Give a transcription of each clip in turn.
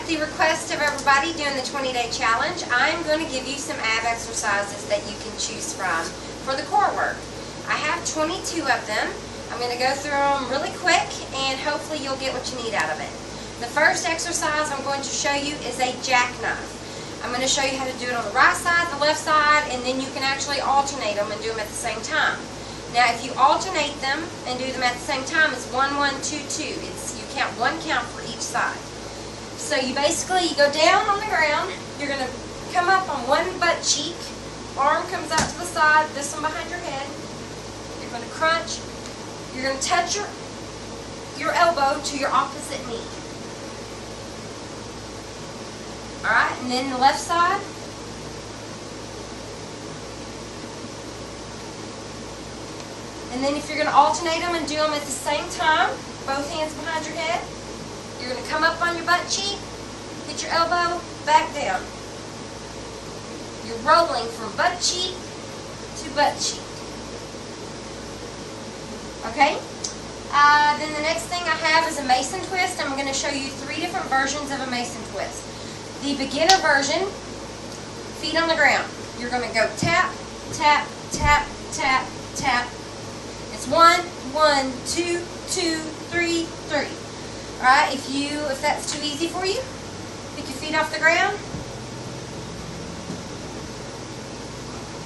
the request of everybody doing the 20-day challenge, I'm going to give you some ab exercises that you can choose from for the core work. I have 22 of them. I'm going to go through them really quick, and hopefully you'll get what you need out of it. The first exercise I'm going to show you is a jackknife. I'm going to show you how to do it on the right side, the left side, and then you can actually alternate them and do them at the same time. Now, if you alternate them and do them at the same time, it's 1, 1, 2, 2. You count one count for each side. So you go down on the ground. You're going to come up on one butt cheek. Arm comes out to the side, this one behind your head. You're going to crunch. You're going to touch your elbow to your opposite knee. Alright, and then the left side. And then if you're going to alternate them and do them at the same time, both hands behind your head, you're going to come up on your butt cheek, hit your elbow, back down. You're rolling from butt cheek to butt cheek. Okay? Then the next thing I have is a Mason twist. I'm going to show you 3 different versions of a Mason twist. The beginner version, feet on the ground. You're going to go tap, tap, tap, tap, tap. It's 1, 1, 2, 2, 3, 3. Alright, if that's too easy for you, pick your feet off the ground.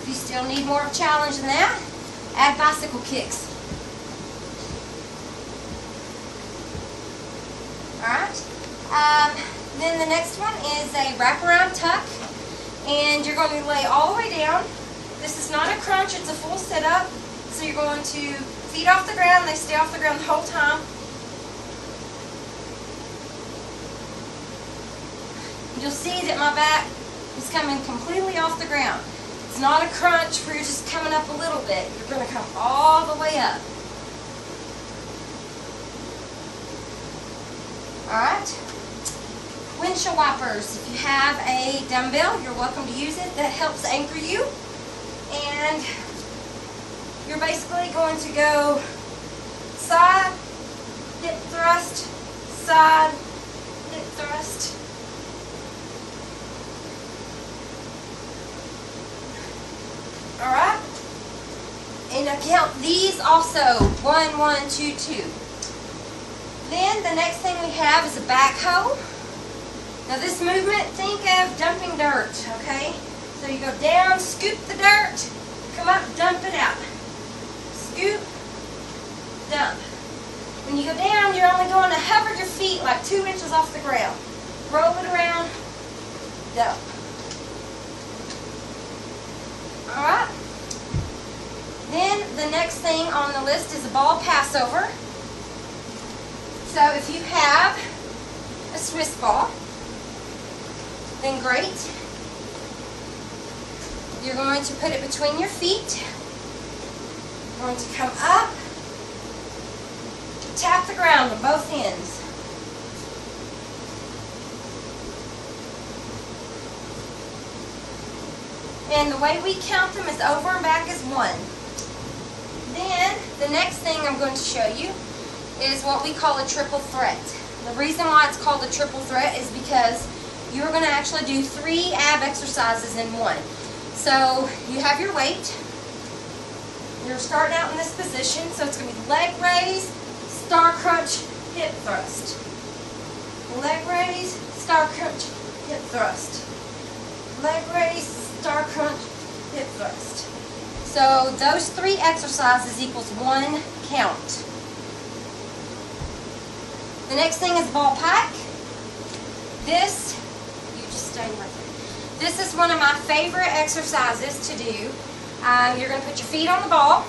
If you still need more of a challenge than that, add bicycle kicks. Alright, then the next one is a wraparound tuck, and you're going to lay all the way down. This is not a crunch, it's a full sit-up. So you're going to feet off the ground, they stay off the ground the whole time. You'll see that my back is coming completely off the ground. It's not a crunch where you're just coming up a little bit. You're going to come all the way up. Alright. Windshield wipers. If you have a dumbbell, you're welcome to use it. That helps anchor you. And you're basically going to go side, hip thrust, side, hip thrust. Alright? And I count these also. 1, 1, 2, 2. Then the next thing we have is a backhoe. Now this movement, think of dumping dirt, okay? So you go down, scoop the dirt, come up, dump it out. Scoop, dump. When you go down, you're only going to hover your feet like 2 inches off the ground. Roll it around, dump. Alright. Then the next thing on the list is a ball passover. So if you have a Swiss ball, then great. You're going to put it between your feet. You're going to come up, tap the ground on both ends. And the way we count them is over and back is 1. Then the next thing I'm going to show you is what we call a triple threat. The reason why it's called a triple threat is because you're going to actually do 3 ab exercises in one. So you have your weight. You're starting out in this position, so it's going to be leg raise, star crunch, hip thrust. Leg raise, star crunch, hip thrust. Leg raise, star crunch, hip thrust. So those 3 exercises equals 1 count. The next thing is ball pack. This, you just stay right there. This is one of my favorite exercises to do. You're going to put your feet on the ball.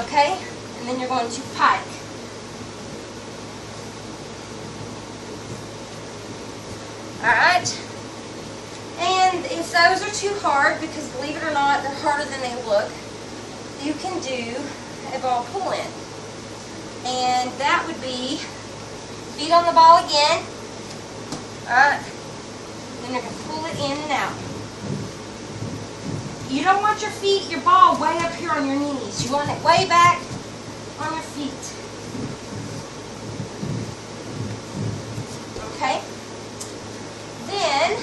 Okay? And then you're going to pike. Alright? And if those are too hard, because believe it or not, they're harder than they look, you can do a ball pull-in. And that would be feet on the ball again. Alright? Then you're going to pull it in and out. You don't want your ball way up here on your knees. You want it way back on your feet. Okay? Then,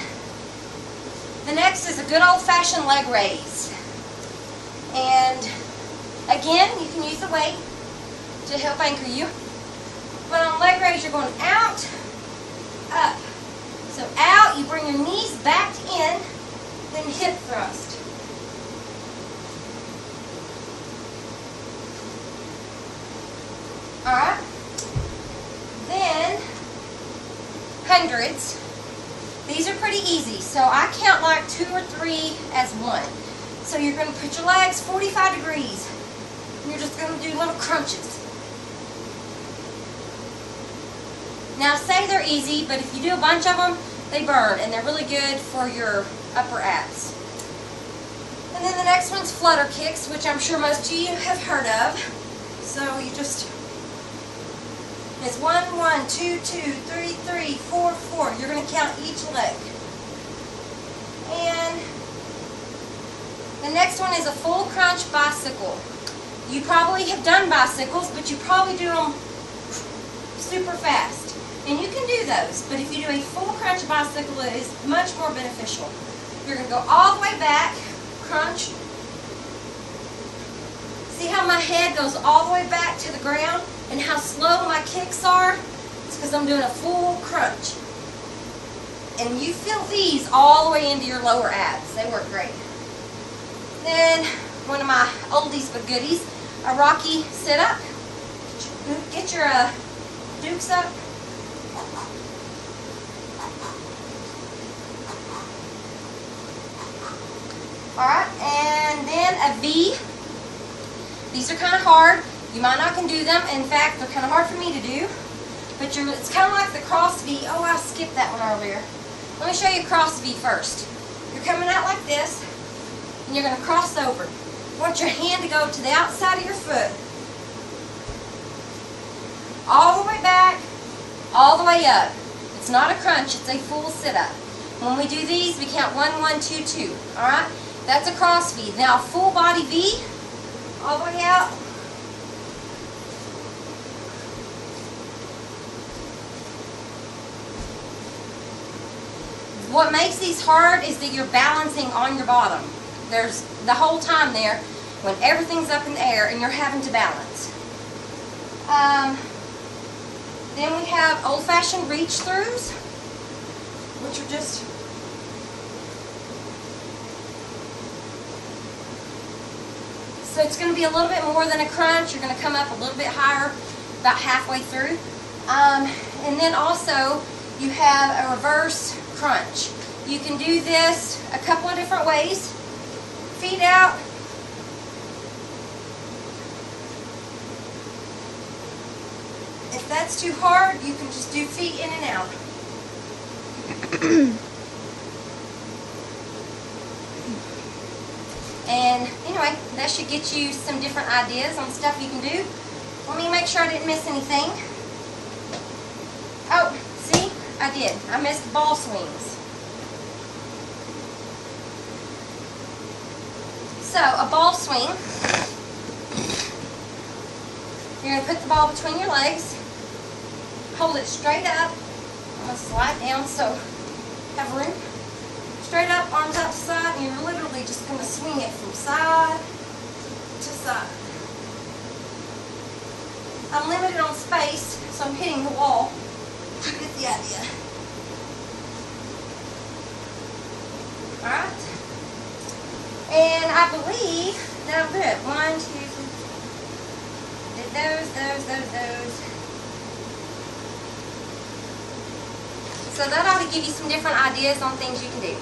the next is a good old-fashioned leg raise. And again, you can use the weight to help anchor you. But on leg raise, you're going out, up. So out, you bring your knees back in, then hip thrust. Alright? Then, hundreds. These are pretty easy. So I count like 2 or 3 as one. So you're going to put your legs 45 degrees. And you're just going to do little crunches. Now say they're easy, but if you do a bunch of them, they burn, and they're really good for your upper abs. And then the next one's flutter kicks, which I'm sure most of you have heard of. So you just, it's 1, 1, 2, 2, 3, 3, 4, 4. You're going to count each leg. And the next one is a full crunch bicycle. You probably have done bicycles, but you probably do them super fast. And you can do those, but if you do a full crunch bicycle, it is much more beneficial. You're going to go all the way back, crunch. See how my head goes all the way back to the ground and how slow my kicks are? It's because I'm doing a full crunch. And you feel these all the way into your lower abs. They work great. Then, one of my oldies but goodies, a Rocky sit-up. Get your dukes up. Alright, and then a V. These are kind of hard. You might not can do them. In fact, they're kind of hard for me to do. But it's kind of like the cross V. Oh, I skipped that one earlier. Let me show you cross V first. You're coming out like this, and you're going to cross over. You want your hand to go to the outside of your foot. All the way back, all the way up. It's not a crunch, it's a full sit-up. When we do these, we count 1, 1, 2, 2. Alright? That's a cross V. Now, full body V, all the way out. What makes these hard is that you're balancing on your bottom. There's the whole time there when everything's up in the air and you're having to balance. Then we have old-fashioned reach-throughs, which are just so it's going to be a little bit more than a crunch. You're going to come up a little bit higher, about halfway through. And then also you have a reverse crunch. You can do this a couple of different ways. Feet out. If that's too hard, you can just do feet in and out. And anyway, that should get you some different ideas on stuff you can do. Let me make sure I didn't miss anything. Oh, see? I did. I missed ball swings. So, a ball swing. You're going to put the ball between your legs. Hold it straight up. I'm going to slide down so have room. Straight up, arms out to side, and you're literally just going to swing it from side to side. I'm limited on space, so I'm hitting the wall. You get the idea. Alright. And I believe that'll do it. 1, 2, 3. Did those. So that ought to give you some different ideas on things you can do.